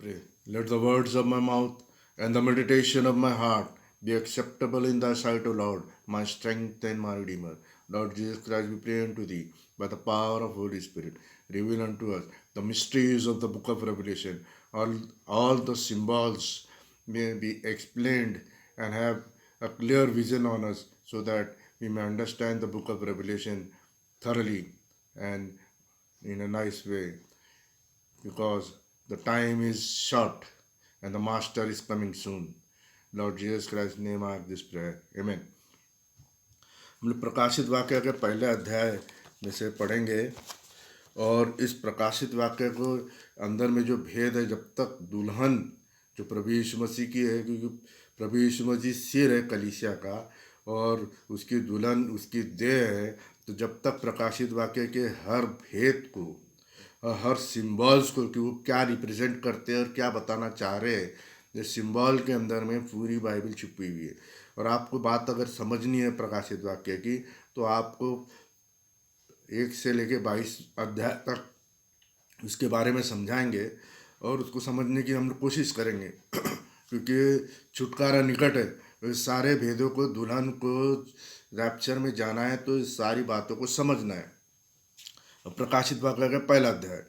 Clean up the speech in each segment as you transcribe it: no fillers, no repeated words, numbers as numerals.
Pray. Let the words of my mouth and the meditation of my heart be acceptable in thy sight, O Lord, my strength and my redeemer. Lord Jesus Christ, we pray unto thee by the power of Holy Spirit. Reveal unto us the mysteries of the book of Revelation. All the symbols may be explained and have a clear vision on us so that we may understand the book of Revelation thoroughly and in a nice way, because the time is short and the Master is coming soon. Lord Jesus Christ's name I have this prayer. Amen. हम लोग प्रकाशित वाक्य के पहले अध्याय में से पढ़ेंगे, और इस प्रकाशित वाक्य को अंदर में जो भेद है, जब तक दुल्हन जो प्रभु यीशु मसीह की है, क्योंकि प्रभु यीशु मसीह सिर है कलीसिया का और उसकी दुल्हन उसकी देह है, तो जब तक प्रकाशित वाक्य के हर भेद को, हर सिंबल्स को, कि वो क्या रिप्रेजेंट करते हैं और क्या बताना चाह रहे हैं, ये सिंबल के अंदर में पूरी बाइबल छुपी हुई है। और आपको बात अगर समझनी है प्रकाशित वाक्य की, तो आपको 1 से लेके 22 अध्याय तक उसके बारे में समझाएंगे और उसको समझने की हम लोग कोशिश करेंगे क्योंकि छुटकारा निकट है। इस सारे भेदों को, दुल्हन को रैप्चर में जाना है, तो इस सारी बातों को समझना है। प्रकाशित वाक्य का पहला अध्याय,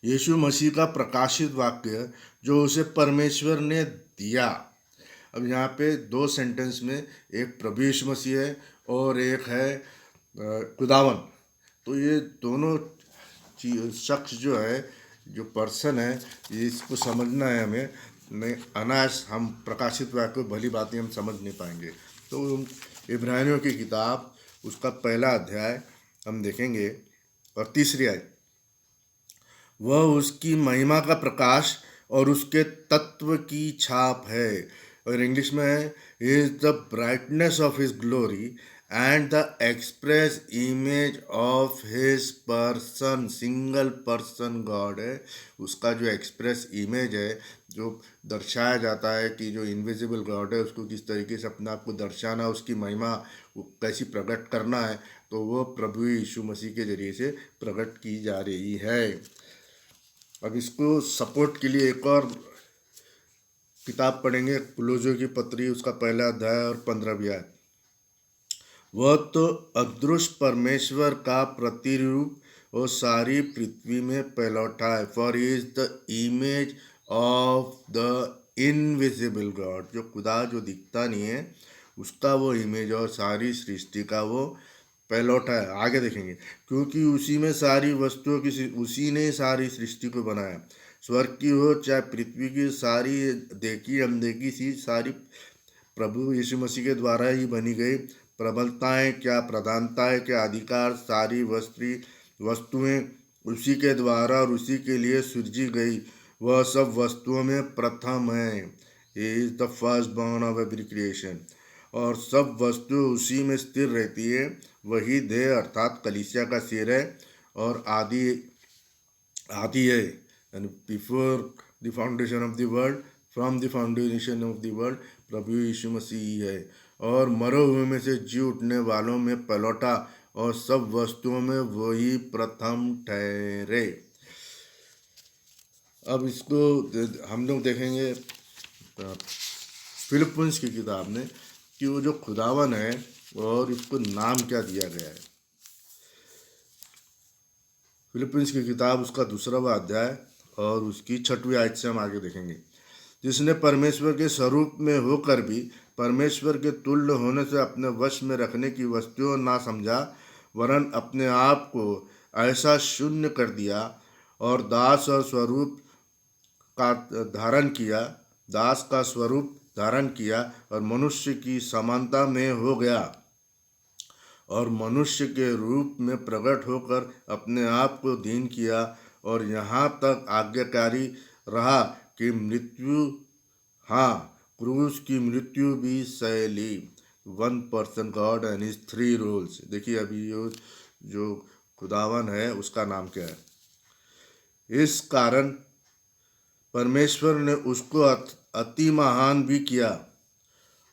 यीशु मसीह का प्रकाशित वाक्य जो उसे परमेश्वर ने दिया। अब यहाँ पे 2 सेंटेंस में एक प्रभु यीशु मसीह है और एक है खुदावन। तो ये दोनों शख्स जो है, जो पर्सन है, इसको समझना है हमें। नहीं अनायास हम प्रकाशित वाक्य को भली बातें हम समझ नहीं पाएंगे। तो इब्रानियों की किताब उसका पहला अध्याय हम देखेंगे और 3री आयत, वह उसकी महिमा का प्रकाश और उसके तत्व की छाप है। और इंग्लिश में है, is the brightness of his glory and the express image of his person. Single person God है, उसका जो एक्सप्रेस इमेज है, जो दर्शाया जाता है कि जो इनविजिबल गॉड है उसको किस तरीके से अपने आप को दर्शाना, उसकी महिमा कैसी प्रकट करना है, तो वो प्रभु यीशु मसीह के जरिए से प्रकट की जा रही है। अब इसको सपोर्ट के लिए एक और किताब पढ़ेंगे, कुलोसियों की पत्री उसका पहला अध्याय और 15वीं आयत, वह तो अदृश्य परमेश्वर का प्रतिरूप और सारी पृथ्वी में पहलौठा है। For he is the image of the invisible God, जो खुदा जो दिखता नहीं है उसका वो इमेज और सारी सृष्टि का वो पहलौठा है। आगे देखेंगे, क्योंकि उसी में सारी वस्तुओं की, उसी ने सारी सृष्टि को बनाया, स्वर्ग की हो चाहे पृथ्वी की, सारी देखी अनदेखी सी सारी प्रभु यीशु मसीह के द्वारा ही बनी गई। प्रबलताएं क्या, प्रधानताएं क्या, अधिकार, सारी वस्तुएं उसी के द्वारा और उसी के लिए सृजी गई। वह सब वस्तुओं में प्रथम है। He is the first born of every creation. और सब वस्तु उसी में स्थिर रहती है। वही देह अर्थात कलीसिया का सिर है और आदि है। And before the foundation of the world, from the foundation of the world, प्रभु यीशु मसीह है। और मरे हुए में से जी उठने वालों में पलौटा, और सब वस्तुओं में वही प्रथम ठहरे। अब इसको हम लोग देखेंगे फिलिपियंस की किताब में कि वो जो खुदावन है और इसको नाम क्या दिया गया है। फिलिपियंस की किताब उसका 2वां अध्याय और उसकी 6वीं आयत से हम आगे देखेंगे, जिसने परमेश्वर के स्वरूप में होकर भी परमेश्वर के तुल्य होने से अपने वश में रखने की वस्तुओं ना समझा, वरन अपने आप को ऐसा शून्य कर दिया और दास का स्वरूप धारण किया और मनुष्य की समानता में हो गया, और मनुष्य के रूप में प्रकट होकर अपने आप को दीन किया, और यहाँ तक आज्ञाकारी रहा कि क्रूस की मृत्यु भी सह ली। 1 person God and his 3 roles. देखिए अभी जो खुदावन है उसका नाम क्या है। इस कारण परमेश्वर ने उसको अति महान भी किया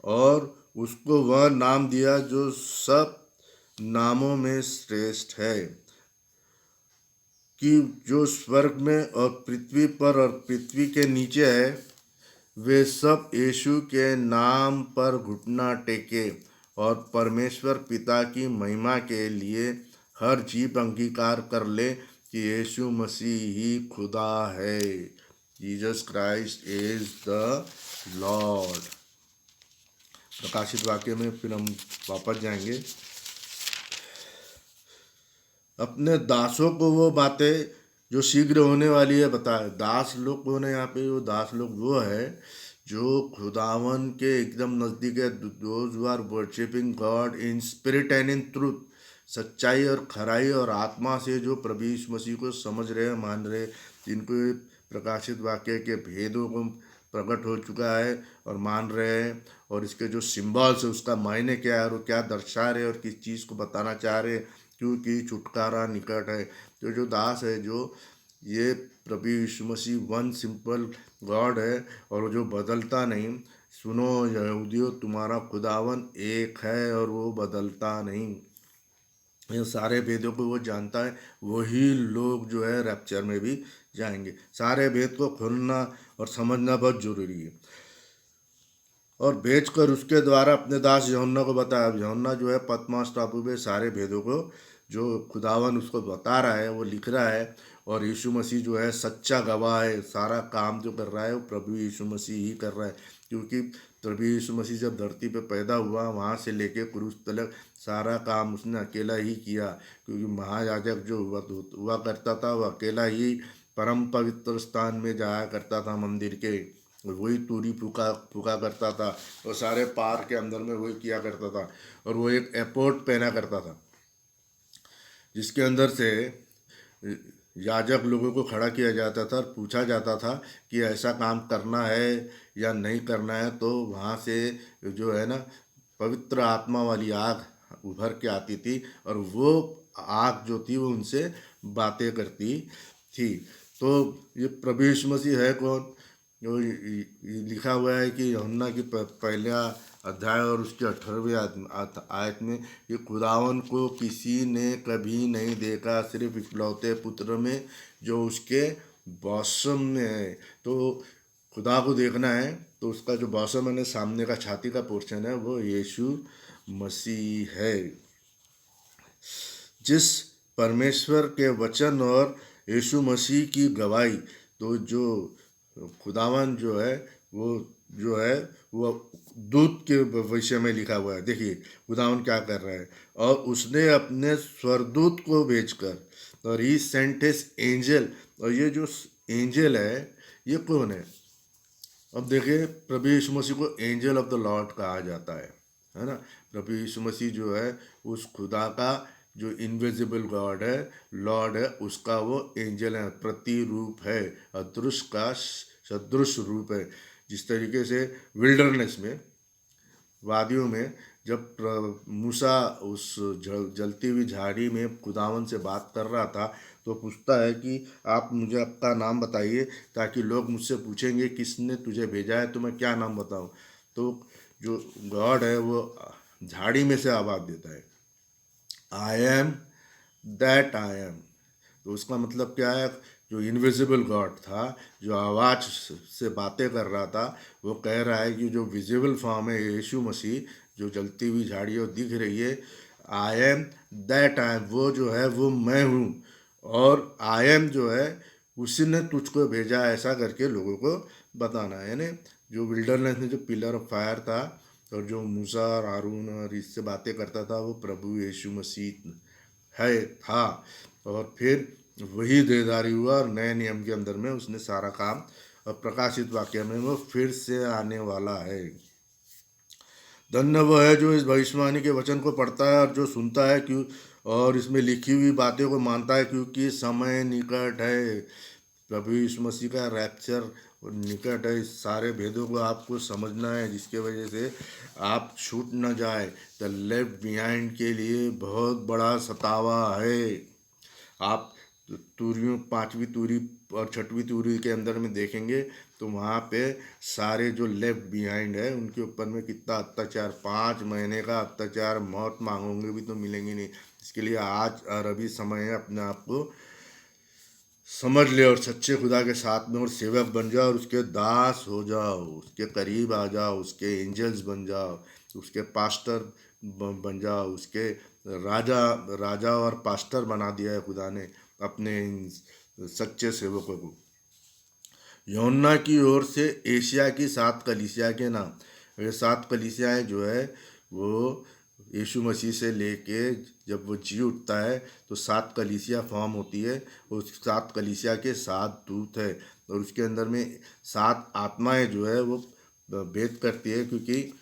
और उसको वह नाम दिया जो सब नामों में श्रेष्ठ है। कि जो स्वर्ग में और पृथ्वी पर और पृथ्वी के नीचे है, वे सब यीशु के नाम पर घुटना टेके और परमेश्वर पिता की महिमा के लिए हर जीभ अंगीकार कर ले कि यीशु मसीह ही खुदा है। Jesus Christ is the Lord. प्रकाशित वाक्य में फिर हम वापस जाएंगे। अपने दासों को वो बातें जो शीघ्र होने वाली है बताए। दास लोग कौन है यहाँ पे? वो दास लोग वो है जो खुदावन के एकदम नज़दीक है। Those who are worshipping God in spirit and in truth, सच्चाई और खराई और आत्मा से जो प्रभु यीशु मसीह को समझ रहे हैं, मान रहे, जिनको प्रकाशित वाक्य के भेदों को प्रकट हो चुका है और मान रहे हैं, और इसके जो सिम्बल्स है उसका मायने क्या है और वो क्या दर्शा रहे और किस चीज़ को बताना चाह रहे, क्योंकि छुटकारा निकट है। तो जो दास है, जो ये प्रभु यीशु मसीह वन सिंपल गॉड है और वो जो बदलता नहीं। सुनो यहूदियों, तुम्हारा खुदावन एक है और वो बदलता नहीं। ये सारे भेदों को वो जानता है। वही लोग जो है रैप्चर में भी जाएंगे। सारे भेद को खोलना और समझना बहुत जरूरी है। और भेजकर उसके द्वारा अपने दास यूहन्ना को बताया। यूहन्ना जो है पतमोस टापू पे सारे भेदों को जो खुदावन उसको बता रहा है वो लिख रहा है। और यीशु मसीह जो है सच्चा गवाह है। सारा काम जो कर रहा है वो प्रभु यीशु मसीह ही कर रहा है, क्योंकि प्रभु यीशु मसीह जब धरती पे पैदा हुआ वहाँ से लेके क्रूस तक सारा काम उसने अकेला ही किया। क्योंकि महायाजक जो हुआ करता था वो अकेला ही परम पवित्र स्थान में जाया करता था मंदिर के, और वही तूरी फूका फूका करता था और सारे पार के अंदर में वही किया करता था। और वो एक एपोर्ट पहना करता था जिसके अंदर से याजक लोगों को खड़ा किया जाता था और पूछा जाता था कि ऐसा काम करना है या नहीं करना है। तो वहाँ से जो है ना पवित्र आत्मा वाली आग उभर के आती थी और वो आग जो थी वो उनसे बातें करती थी। तो ये प्रभु यीशु मसीह है कौन? जो लिखा हुआ है कि यूहन्ना की पहला अध्याय और उसके 18वें आयत में, कि खुदावन को किसी ने कभी नहीं देखा, सिर्फ इकलौते पुत्र में जो उसके बौसम में है। तो खुदा को देखना है तो उसका जो बौसम है, सामने का छाती का पोर्शन है, वो यीशु मसीह है। जिस परमेश्वर के वचन और यीशु मसीह की गवाही, तो जो खुदावन जो है वो जो है वो दूत के विषय में लिखा हुआ है। देखिए खुदावन क्या कर रहा है, और उसने अपने स्वरदूत को भेजकर, और ही सेंट हिज एंजल। और ये जो एंजल है ये कौन है? अब देखिए प्रभु यीशु मसीह को एंजल ऑफ द लॉर्ड कहा जाता है ना। प्रभु यीशु मसीह जो है उस खुदा का जो इनविजिबल गॉड है, लॉर्ड है, उसका वो एंजल है, प्रतिरूप है, अदृश्य का सदृश रूप है। जिस तरीके से विल्डरनेस में, वादियों में, जब मूसा उस जलती हुई झाड़ी में खुदावन से बात कर रहा था तो पूछता है कि आप मुझे आपका नाम बताइए, ताकि लोग मुझसे पूछेंगे किसने तुझे भेजा है, तो मैं क्या नाम बताऊं। तो जो गॉड है वो झाड़ी में से आवाज़ देता है, I am that I am. तो उसका मतलब क्या है? जो इनविजिबल गॉड था, जो आवाज़ से बातें कर रहा था, वो कह रहा है कि जो विजिबल फॉर्म है यीशु मसीह, जो जलती हुई झाड़ियों दिख रही है, I am that I am, वो जो है वो मैं हूँ। और आई एम जो है उसी ने तुझको भेजा, ऐसा करके लोगों को बताना है। यानी जो विल्डरनेस में जो पिलर ऑफ फायर था और जो मूसा और हारून और इससे बातें करता था, वो प्रभु यीशु मसीह है था। और फिर वही देहधारी हुआ और नए नियम के अंदर में उसने सारा काम, और प्रकाशित वाक्य में वो फिर से आने वाला है। धन्य वो है जो इस भविष्यवाणी के वचन को पढ़ता है और जो सुनता है, क्यों और इसमें लिखी हुई बातें को मानता है, क्योंकि समय निकट है। प्रभु यीशु मसीह का रैप्चर निकट है। इस सारे भेदों को आपको समझना है, जिसके वजह से आप छूट न जाए। द लेफ्ट बिहाइंड के लिए बहुत बड़ा सतावा है। आप तूरियों, पांचवी तूरी और छठवीं तूरी के अंदर में देखेंगे तो वहाँ पे सारे जो लेफ्ट बिहाइंड है उनके ऊपर में कितना अत्याचार, 5 महीने का अत्याचार, मौत मांगोगे भी तो मिलेंगी नहीं। इसके लिए आज और अभी समय है अपने आप को समझ ले और सच्चे खुदा के साथ में और सेवक बन जाओ और उसके दास हो जाओ, उसके करीब आ जाओ, उसके एंजल्स बन जाओ, उसके पास्टर बन जाओ, उसके राजा राजा और पास्टर बना दिया है खुदा ने अपने इन सच्चे सेवकों को। यूहन्ना की ओर से एशिया की 7 कलीसिया के नाम। ये 7 कलीसियाएँ जो है वो यीशु मसीह से लेके जब वो जी उठता है तो 7 कलीसिया फॉर्म होती है। उस 7 कलीसिया के 7 दूत है और उसके अंदर में 7 आत्माएं जो है वो भेद करती है, क्योंकि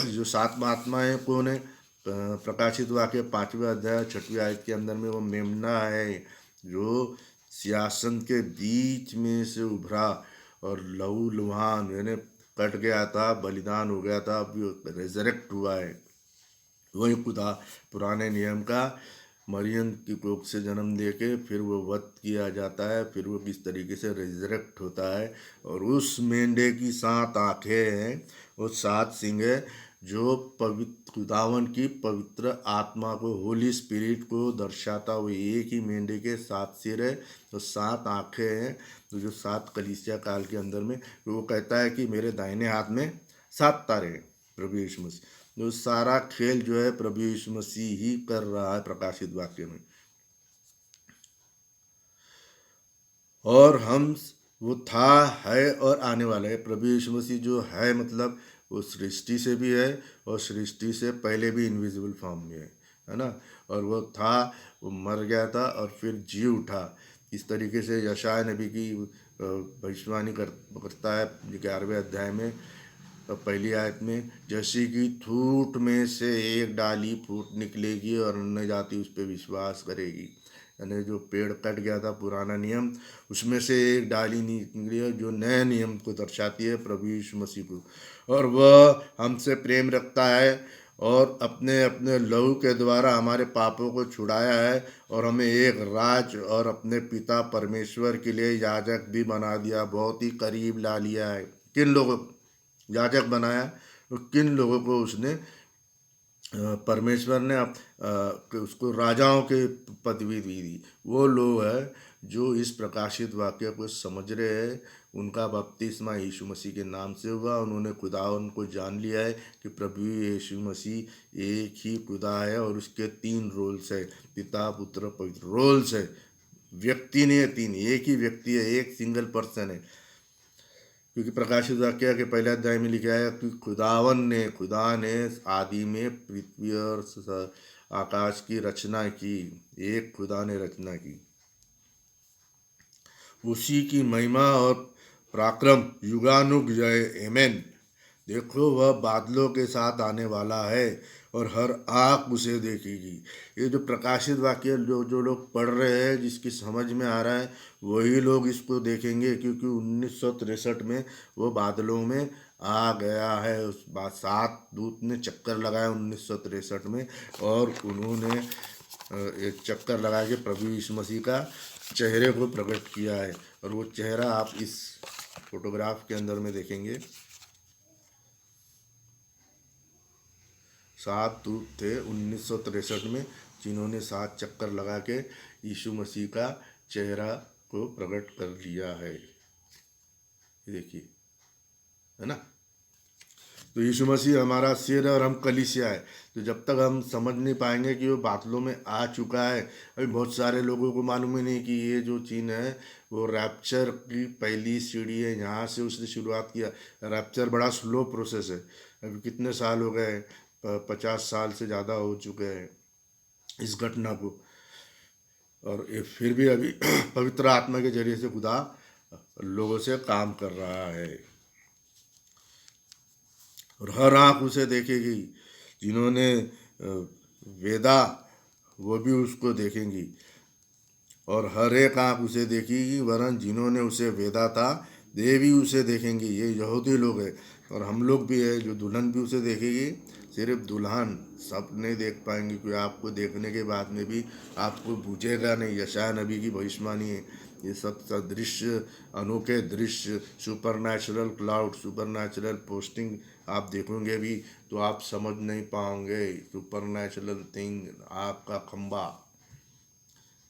जो 7 आत्माएं कौन है? प्रकाशित वाक्य 5वें अध्याय 6वीं आयत के अंदर में वो मेमना है जो सिंहासन के बीच में से उभरा और लहू लुहान यानी कट गया था, बलिदान हो गया था, अभी रेजरेक्ट हुआ है। वही खुदा पुराने नियम का मरियम की कोख से जन्म दे के फिर वो वध किया जाता है, फिर वो किस तरीके से रिजरेक्ट होता है। और उस मेंढे की 7 आंखें हैं, वो 7 सींग है जो पवित्र खुदावन की पवित्र आत्मा को, होली स्पिरिट को दर्शाता हुआ। एक ही मेंढे के 7 सिर है तो 7 आंखें हैं। तो जो 7 कलीसिया काल के अंदर में वो कहता है कि मेरे दाहिने हाथ में 7 तारे हैं, प्रभु यीशु मसीह। जो सारा खेल जो है प्रभु यीशु मसीह ही कर रहा है प्रकाशित वाक्य में। और हम वो था, है और आने वाला है। प्रभु यीशु मसीह जो है मतलब वो सृष्टि से भी है और सृष्टि से पहले भी इनविजिबल फॉर्म में है ना। और वो था, वो मर गया था और फिर जी उठा। इस तरीके से यशाया नबी की भविष्यवाणी करता है 11वें अध्याय में पहली आयत में, जैसे कि ठूंठ में से एक डाली फूट निकलेगी और अन्य जाति उस पर विश्वास करेगी। यानी जो पेड़ कट गया था पुराना नियम, उसमें से एक डाली निकली है जो नए नियम को दर्शाती है, प्रभु यीशु मसीह को। और वह हमसे प्रेम रखता है और अपने अपने लहू के द्वारा हमारे पापों को छुड़ाया है और हमें एक राज और अपने पिता परमेश्वर के लिए याजक भी बना दिया, बहुत ही करीब ला लिया है। किन लोगों याजक बनाया? तो किन लोगों को उसने परमेश्वर ने उसको राजाओं के पदवी दी। वो लोग हैं जो इस प्रकाशित वाक्य को समझ रहे हैं। उनका बपतिस्मा यीशु मसीह के नाम से हुआ। उन्होंने खुदा उनको जान लिया है कि प्रभु यीशु मसीह एक ही खुदा है और उसके 3 रोल्स है, पिता पुत्र पवित्र रोल्स है। व्यक्ति नहीं है 3, एक ही व्यक्ति है, एक सिंगल पर्सन है। क्योंकि प्रकाशित वाक्य के पहले अध्याय में लिखा है कि खुदा ने आदि में पृथ्वी और आकाश की रचना की। एक खुदा ने रचना की, उसी की महिमा और पराक्रम युगानुग जय आमेन। देखो वह बादलों के साथ आने वाला है और हर आँख उसे देखेगी। ये जो प्रकाशित वाक्य जो लोग पढ़ रहे हैं, जिसकी समझ में आ रहा है वही लोग इसको देखेंगे, क्योंकि 1963 में वो बादलों में आ गया है। उस बात 7 दूत ने चक्कर लगाया 1963 में और उन्होंने एक चक्कर लगा के प्रभु यीशु मसीह का चेहरे को प्रकट किया है। और वो चेहरा आप इस फोटोग्राफ के अंदर में देखेंगे। 7 दूत थे 1963 में जिन्होंने 7 चक्कर लगा के यीशु मसीह का चेहरा को प्रकट कर लिया है। ये देखिए, है ना। तो यीशु मसीह हमारा सिर है और हम कलीसिया है। तो जब तक हम समझ नहीं पाएंगे कि वो बादलों में आ चुका है, अभी बहुत सारे लोगों को मालूम ही नहीं कि ये जो चीन है वो रैप्चर की पहली सीढ़ी है, यहाँ से उसने शुरुआत किया। रैप्चर बड़ा स्लो प्रोसेस है। अभी कितने साल हो गए, 50 साल से ज़्यादा हो चुके हैं इस घटना को। और ये फिर भी अभी पवित्र आत्मा के जरिए से खुदा लोगों से काम कर रहा है और हर आँख उसे देखेगी। जिन्होंने वेदा वो भी उसको देखेंगी और हर एक आँख उसे देखेगी, वरन जिन्होंने उसे वेदा था वे भी उसे देखेंगी। ये यहूदी लोग हैं और हम लोग भी है जो दुल्हन भी उसे देखेगी। सिर्फ दुल्हन सब नहीं देख पाएंगे, क्योंकि आपको देखने के बाद में भी आपको बूझेगा नहीं। यशाया नबी की भविष्यवाणी है। ये सब दृश्य, अनोखे दृश्य, super natural cloud, super natural posting आप देखोगे भी तो आप समझ नहीं पाओगे। सुपर नेचुरल थिंग, आपका खंबा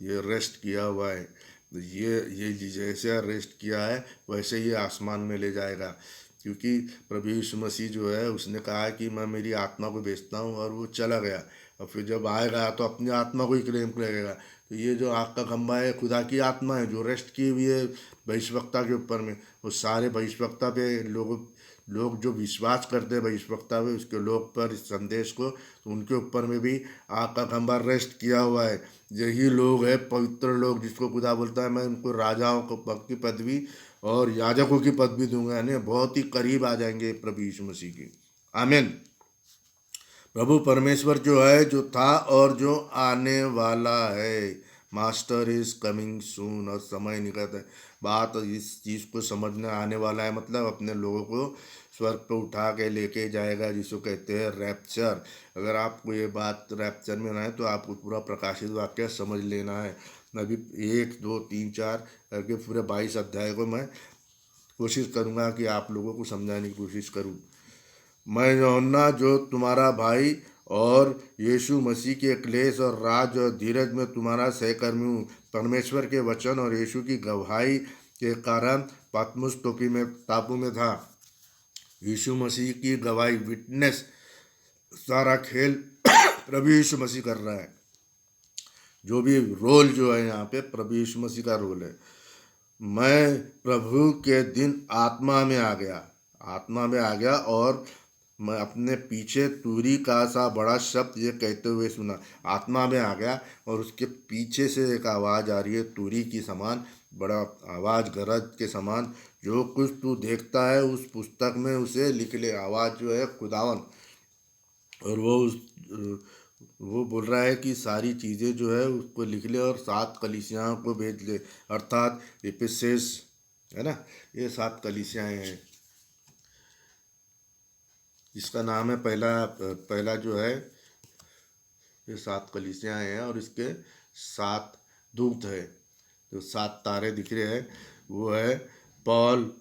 ये रेस्ट किया हुआ है। तो ये जैसे रेस्ट किया है वैसे ही आसमान में ले जाएगा, क्योंकि प्रभु यीशु मसीह जो है उसने कहा कि मैं मेरी आत्मा को बेचता हूँ, और वो चला गया। और फिर जब आएगा तो अपनी आत्मा को ही क्लेम करेगा। तो ये जो आग का खंभा है खुदा की आत्मा है जो रेस्ट की हुई है भविष्यवक्ता के ऊपर में। वो सारे भविष्यवक्ता पे लोग जो विश्वास करते हैं भविष्यवक्ता पे, उसके लोग पर इस संदेश को, तो उनके ऊपर में भी आग का खंभा रेस्ट किया हुआ है। यही लोग है पवित्र लोग जिसको खुदा बोलता है मैं उनको राजाओं को की पदवी और याजकों की पदवी दूंगा, यानी बहुत ही करीब आ जाएंगे प्रभु यीशु मसीह की। आमीन। प्रभु परमेश्वर जो है, जो था और जो आने वाला है, मास्टर इज कमिंग सून, और समय निकट है। बात इस चीज़ को समझने आने वाला है, मतलब अपने लोगों को स्वर्ग पे उठा के लेके जाएगा, जिसको कहते हैं रैप्चर। अगर आपको ये बात रैप्चर में ना है तो आपको पूरा प्रकाशित वाक्य समझ लेना है। अभी 1 2 3 4 करके पूरे 22 अध्याय को मैं कोशिश करूँगा कि आप लोगों को समझाने की कोशिश करूँ। मैं यूहन्ना जो तुम्हारा भाई और यीशु मसीह के क्लेश और राज और धीरज में तुम्हारा सहकर्मी हूँ, परमेश्वर के वचन और यीशु की गवाही के कारण पात्मुस टापू में था। यीशु मसीह की गवाही, विटनेस, सारा खेल प्रभु यीशु मसीह कर रहा है। जो भी रोल जो है यहाँ पे प्रभु यीशु मसीह का रोल है। मैं प्रभु के दिन आत्मा में आ गया और मैं अपने पीछे तुरी का सा बड़ा शब्द ये कहते हुए सुना। आत्मा में आ गया और उसके पीछे से एक आवाज़ आ रही है तुरी की समान, बड़ा आवाज़ गरज के समान, जो कुछ तू देखता है उस पुस्तक में उसे लिख ले। आवाज़ जो है खुदावन, और वो बोल रहा है कि सारी चीज़ें जो है उसको लिख ले और 7 कलीसियाओं को भेज ले, अर्थात इफिसस है ना, ये 7 कलीसियाएँ हैं। इसका नाम है पहला जो है, ये 7 कलीसियाँ हैं और इसके 7 दूत है। जो 7 तारे दिख रहे हैं वो है पॉल।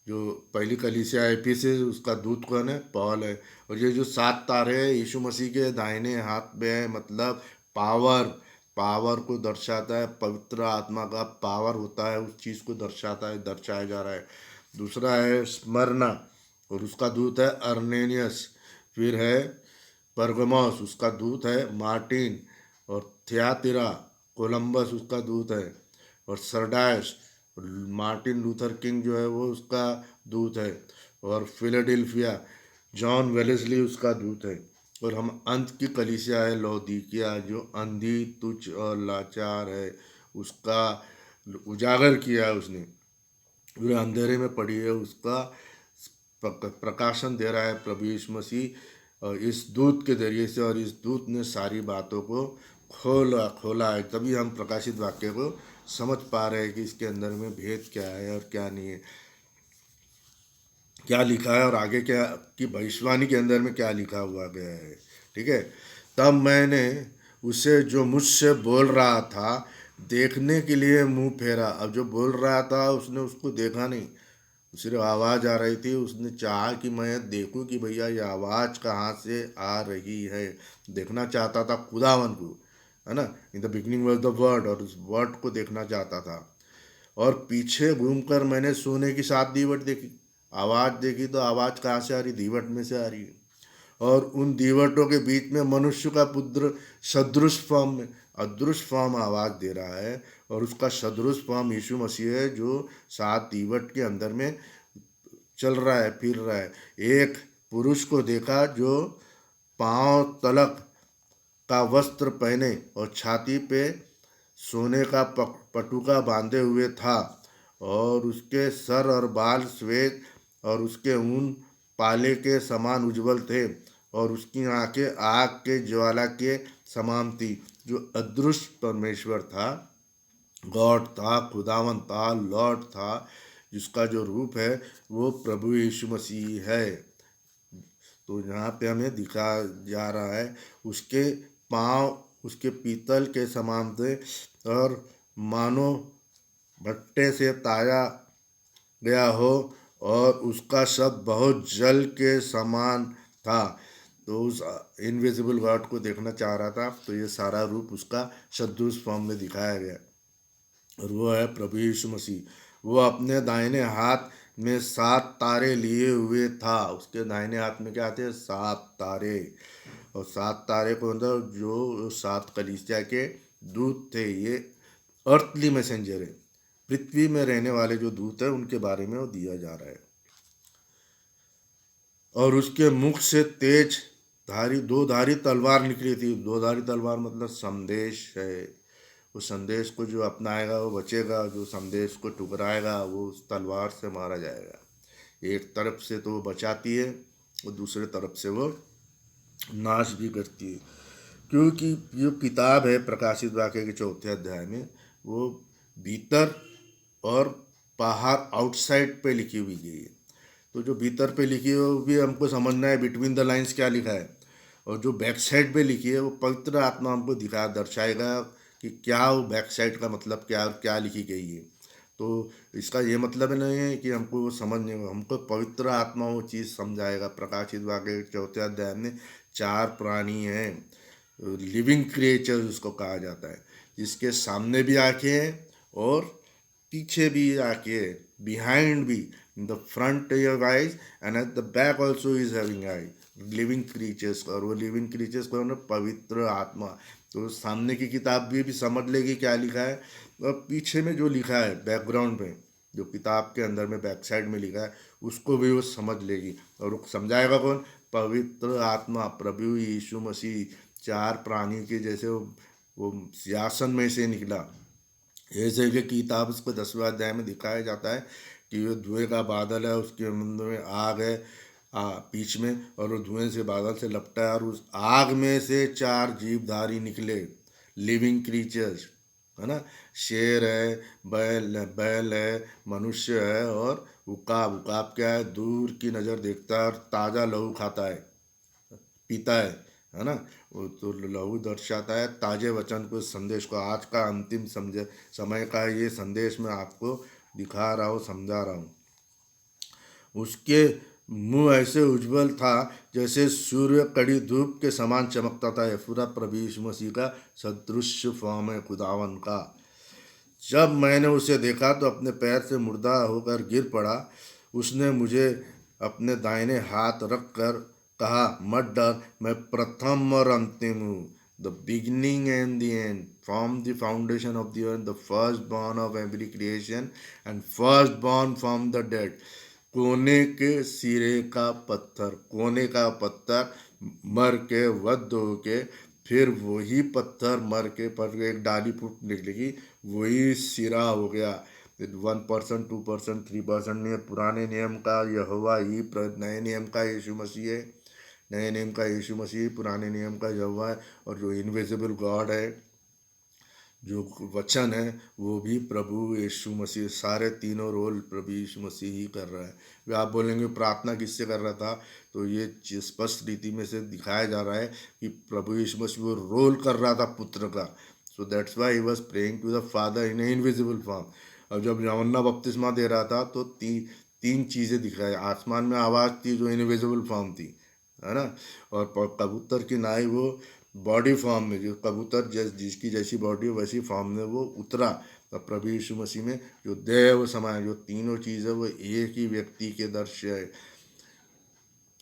जो पहली कलीसिया एफिसस, उसका दूत कौन है? पॉल है। और ये जो 7 तारे हैं यीशु मसीह के दाहिने हाथ में है, मतलब पावर को दर्शाता है। पवित्र आत्मा का पावर होता है, उस चीज़ को दर्शाया जा रहा है। दूसरा है स्मरना और उसका दूत है अर्नेनियस। फिर है परगमोस, उसका दूत है मार्टिन। और थियातिरा कोलंबस, उसका दूत है। और सरडायस, मार्टिन लूथर किंग जो है वो उसका दूत है। और फिलाडेल्फिया, जॉन वेलेस्ली उसका दूत है। और हम अंत की कलीसिया है लौदीकिया, जो अंधी तुच्छ और लाचार है, उसका उजागर किया है उसने, पूरे अंधेरे में पड़ी है, उसका प्रकाशन दे रहा है प्रभु यीशु मसीह और इस दूत के जरिए से। और इस दूत ने सारी बातों को खोला है, तभी हम प्रकाशित वाक्य को समझ पा रहे हैं कि इसके अंदर में भेद क्या है और क्या नहीं है, क्या लिखा है और आगे क्या कि भविष्यवाणी के अंदर में क्या लिखा हुआ गया है। ठीक है। तब मैंने उसे जो मुझसे बोल रहा था देखने के लिए मुंह फेरा। अब जो बोल रहा था उसने उसको देखा नहीं, सिर्फ आवाज़ आ रही थी। उसने चाहा कि मैं देखूं कि भैया ये आवाज़ कहाँ से आ रही है। देखना चाहता था खुदावन को, है ना। In the beginning was the word, और उस वर्ड को देखना चाहता था। और पीछे घूमकर मैंने सोने की 7 दीवट देखी। आवाज़ देखी तो आवाज़ कहाँ से आ रही? दीवट में से आ रही है। और उन दीवटों के बीच में मनुष्य का पुत्र सदृश फॉर्म में, अदृश्य फॉर्म आवाज़ दे रहा है। और उसका सदृश फॉर्म यीशु मसीह है, जो 7 दीवट के अंदर में चल रहा है, फिर रहा है। एक पुरुष को देखा जो पांव तलक का वस्त्र पहने और छाती पे सोने का पटुका बांधे हुए था, और उसके सर और बाल श्वेत और उसके ऊन पाले के समान उज्जवल थे, और उसकी आंखें आग के ज्वाला के समान थी। जो अदृश्य परमेश्वर था, गॉड था, खुदावन था, लॉर्ड था, जिसका जो रूप है वो प्रभु यीशु मसीह है। तो यहाँ पे हमें दिखा जा रहा है उसके पाँव उसके पीतल के समान थे, और मानो भट्टे से ताया गया हो, और उसका शब्द बहुत जल के समान था। तो उस इनविजिबल गॉड को देखना चाह रहा था, तो ये सारा रूप उसका सदृश फॉर्म में दिखाया गया। और वो है प्रभु यीशु मसीह। वो अपने दाहिने हाथ में 7 तारे लिए हुए था। उसके दाहिने हाथ में क्या थे? 7 तारे। और 7 तारे को अंदर जो 7 कलीसिया के दूत थे, ये अर्थली मैसेंजर है, पृथ्वी में रहने वाले जो दूत है उनके बारे में वो दिया जा रहा है। और उसके मुख से तेज धारी 2 धारी तलवार निकली थी। 2 धारी तलवार मतलब संदेश है। उस संदेश को जो अपनाएगा वो बचेगा, जो संदेश को ठुकराएगा वो उस तलवार से मारा जाएगा। एक तरफ से तो वो बचाती है और दूसरे तरफ से वो नाश भी करती है। क्योंकि जो किताब है प्रकाशित वाक्य के 4थे अध्याय में, वो भीतर और बाहर आउटसाइड पे लिखी हुई गई है। तो जो भीतर पे लिखी है वो भी हमको समझना है, बिटवीन द लाइंस क्या लिखा है। और जो बैक साइड पे लिखी है वो पवित्र आत्मा हमको दर्शाएगा कि क्या वो बैक साइड का मतलब क्या, क्या लिखी गई है। तो इसका ये मतलब नहीं है कि हमको वो समझ नहीं होगा, हमको पवित्र आत्मा वो चीज़ समझाएगा। प्रकाशित वाक्य 4थे अध्याय में 4 प्राणी हैं, लिविंग क्रिएचर्स उसको कहा जाता है, जिसके सामने भी आंखें हैं और पीछे भी आंखें हैं, बिहाइंड भी, in the front your eyes and at the back also is having I, living creatures. और वो लिविंग क्रीचर्स को ना पवित्र आत्मा। तो सामने की किताब भी समझ लेगी क्या लिखा है, और पीछे में जो लिखा है बैकग्राउंड में, जो किताब के अंदर में बैक साइड में लिखा है, उसको भी वो समझ लेगी। और वो समझाएगा कौन? पवित्र आत्मा, प्रभु यीशु मसीह। 4 प्राणी के जैसे वो सिंहासन में से निकला। ऐसे कि किताब उसको 10वें अध्याय में दिखाया जाता है कि वो धुएं का बादल है, उसके अंदर में आग है बीच में, और वो धुएं से बादल से लपटा है, और उस आग में से 4 जीवधारी निकले, लिविंग क्रीचर्स, है ना। शेर है, बैल है, मनुष्य है, और उकाब। उकाब क्या है? दूर की नज़र देखता है और ताज़ा लहू खाता है, पीता है ना। वो तो लहू दर्शाता है ताजे वचन को, संदेश को। आज का अंतिम समय का ये संदेश मैं आपको दिखा रहा हूँ, समझा रहा हूँ। उसके मुंह ऐसे उज्जवल था जैसे सूर्य कड़ी धूप के समान चमकता था। यह पूरा प्रभु यीशु मसीह का सदृश्य फॉर्म है, खुदावन का। जब मैंने उसे देखा तो अपने पैर से मुर्दा होकर गिर पड़ा। उसने मुझे अपने दाहिने हाथ रख कर कहा, मत डर, मैं प्रथम और अंतिम हूँ, the beginning and the end, from the foundation of the earth, the first born of every creation and first born from the dead. कोने के सिरे का पत्थर, कोने का पत्थर मर के वध हो के, फिर वही पत्थर मर के पर एक डाली फूट निकलेगी, वही सिरा हो गया। 1%, 2%, 3% नहीं है। पुराने नियम का यहोवा ही, नए नियम का यीशु मसीह है। नए नियम का यीशु मसीह, पुराने नियम का यहोवा है। और जो इनविजिबल गॉड है, जो वचन है, वो भी प्रभु यीशु मसीह। सारे तीनों रोल प्रभु यीशु मसीह ही कर रहा है। वे आप बोलेंगे प्रार्थना किससे कर रहा था, तो ये स्पष्ट रीति में से दिखाया जा रहा है कि प्रभु यीशु मसीह वो रोल कर रहा था पुत्र का। So that's why he was praying to the father in invisible form. अब जब यूहन्ना बपतिस्मा दे रहा था तो तीन चीज़ें दिखाई। आसमान में आवाज़ थी जो इनविजिबल फॉर्म थी, है ना। और कबूतर की नाई वो बॉडी फॉर्म में, जो कबूतर जिसकी जैसी बॉडी वैसी फॉर्म में वो उतरा। तब प्रभु यीशु मसीह में जो देव समाय, जो तीनों चीज़ है वो एक ही व्यक्ति के दृश्य है।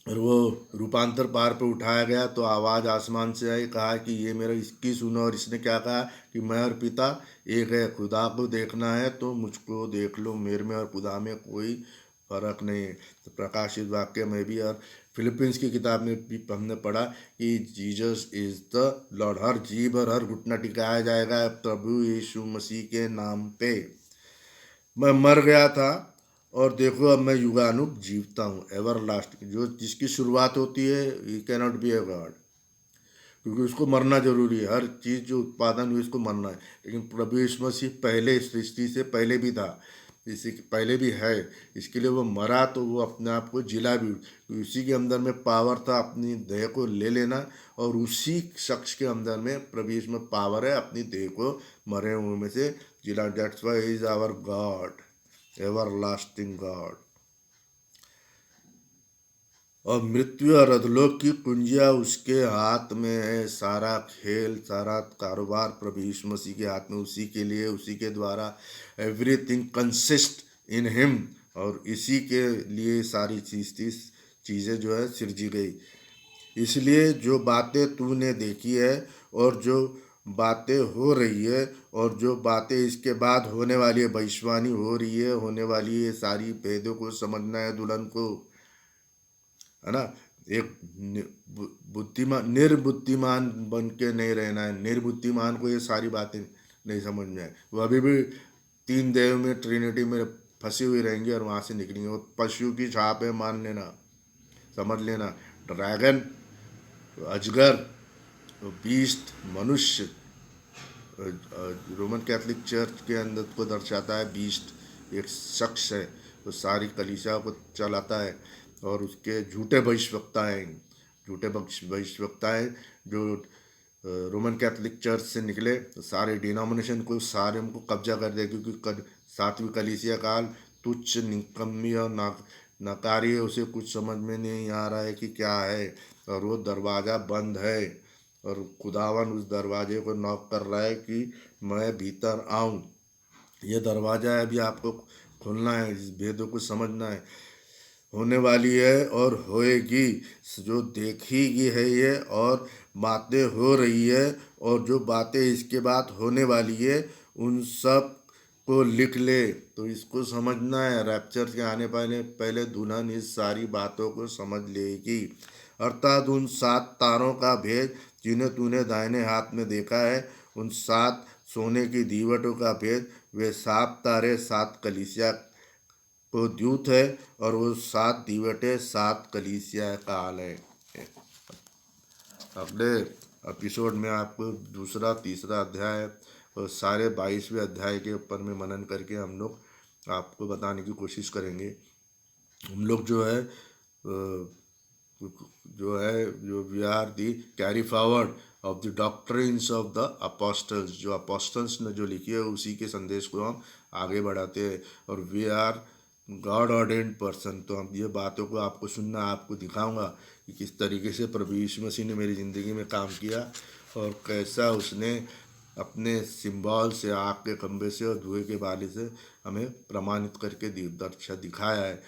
और वो रूपांतर पार पे उठाया गया तो आवाज़ आसमान से आई, कहा कि ये मेरा इसकी सुनो। और इसने क्या कहा कि मैं और पिता एक है। खुदा को देखना है तो मुझको देख लो, मेरे में और खुदा में कोई फर्क नहीं है। तो प्रकाशित वाक्य में भी और फिलिपींस की किताब में भी हमने पढ़ा कि जीसस इज़ द लॉर्ड। हर जीभ और हर घुटना टिकाया जाएगा प्रभु यीशु मसीह के नाम पे। मैं मर गया था और देखो अब मैं युगानुग जीवता हूँ, एवर लास्ट। जो जिसकी शुरुआत होती है, ही कैनॉट बी ए गॉड, क्योंकि उसको मरना जरूरी है। हर चीज़ जो उत्पादन हुई उसको मरना है। लेकिन प्रभु यीशु मसीह पहले, सृष्टि से पहले भी था, इसी पहले भी है। इसके लिए वो मरा तो वो अपने आप को जिला भी, उसी के अंदर में पावर था अपनी देह को ले लेना। और उसी शख्स के अंदर में प्रभु यीशु में पावर है अपनी देह को मरे हुए में से जिला। That's why is our God, everlasting God. और मृत्यु और अधोलोक की कुंजियाँ उसके हाथ में है। सारा खेल, सारा कारोबार प्रभु यीशु मसीह के हाथ में, उसी के लिए, उसी के द्वारा एवरीथिंग कंसिस्ट इन हिम, और इसी के लिए सारी चीज़ें जो है सिरजी गई। इसलिए जो बातें तूने देखी है और जो बातें हो रही है और जो बातें इसके बाद होने वाली है, भविष्यवाणी हो रही है, होने वाली है, सारी भेदों को समझना है दुल्हन को, है ना। एक बुद्धिमान निर्बुद्धिमान बन के नहीं रहना है। निर्बुद्धिमान को ये सारी बातें नहीं समझ में आए, वो अभी भी तीन देव में, ट्रिनिटी में फंसी हुई रहेंगी और वहाँ से निकलेंगे। वो पशु की छाप है, मान लेना, समझ लेना। ड्रैगन, अजगर, बीस्ट, मनुष्य, रोमन कैथोलिक चर्च के अंदर को दर्शाता है। बीस्ट एक शख्स है, वो सारी कलीसिया को चलाता है, और उसके झूठे भविष्यवक्ता हैं, झूठे भविष्यवक्ता हैं जो रोमन कैथोलिक चर्च से निकले, तो सारे डिनोमिनेशन को, सारे उनको कब्जा कर दिया, क्योंकि सातवीं कलीसिया काल तुच्छ, निकम्मी और नकारी है। उसे कुछ समझ में नहीं आ रहा है कि क्या है, और वो दरवाज़ा बंद है, और खुदावन उस दरवाजे को नॉक कर रहा है कि मैं भीतर आऊं। ये दरवाज़ा है, अभी आपको खोलना है, इस भेदों को समझना है। होने वाली है और होएगी, जो देखी है ये, और बातें हो रही है, और जो बातें इसके बाद होने वाली है, उन सब को लिख ले। तो इसको समझना है, रैप्चर के आने पहले पहले दुल्हन इस सारी बातों को समझ लेगी, अर्थात उन 7 तारों का भेद जिन्हें तूने दाहिने हाथ में देखा है, उन 7 सोने की दीवटों का भेद। वे 7 तारे 7 कलीसिया को द्यूत है, और वो 7 दीवटें 7 कलीसिया काल है। अगले एपिसोड में आपको दूसरा तीसरा अध्याय और सारे 22वें अध्याय के ऊपर में मनन करके हम लोग आपको बताने की कोशिश करेंगे। हम लोग जो है जो we are the carry forward of the doctrines of the apostles, जो अपोस्टल्स ने जो लिखी है उसी के संदेश को हम आगे बढ़ाते हैं, और वी आर गॉड ऑर्डेंड पर्सन। तो हम ये बातों को आपको सुनना, आपको दिखाऊंगा कि किस तरीके से प्रभु यीशु मसीह ने मेरी ज़िंदगी में काम किया, और कैसा उसने अपने सिंबल से, आग के खंभे से और धुएं के बाले से हमें प्रमाणित करके दिखाया है।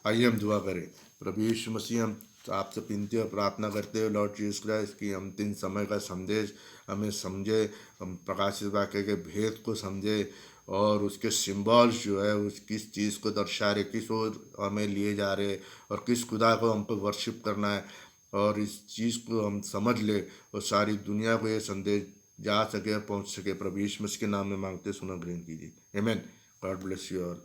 आइए हम दुआ करें। प्रभु यीशु मसीह, हम आपसे विनती और प्रार्थना करते हैं लॉर्ड जीसस क्राइस्ट की अंतिम समय का संदेश हमें समझे, हम प्रकाशित वाक्य के भेद को समझे, और उसके सिंबल्स जो है उस किस चीज़ को दर्शा रहे, किस ओर हमें लिए जा रहे, और किस खुदा को हमको वर्शिप करना है, और इस चीज़ को हम समझ ले और सारी दुनिया को ये संदेश जा सके, पहुंच सके। प्रभु यीशु मसीह के नाम में मांगते, सुना, ग्रहण कीजिए। आमीन। God bless you all.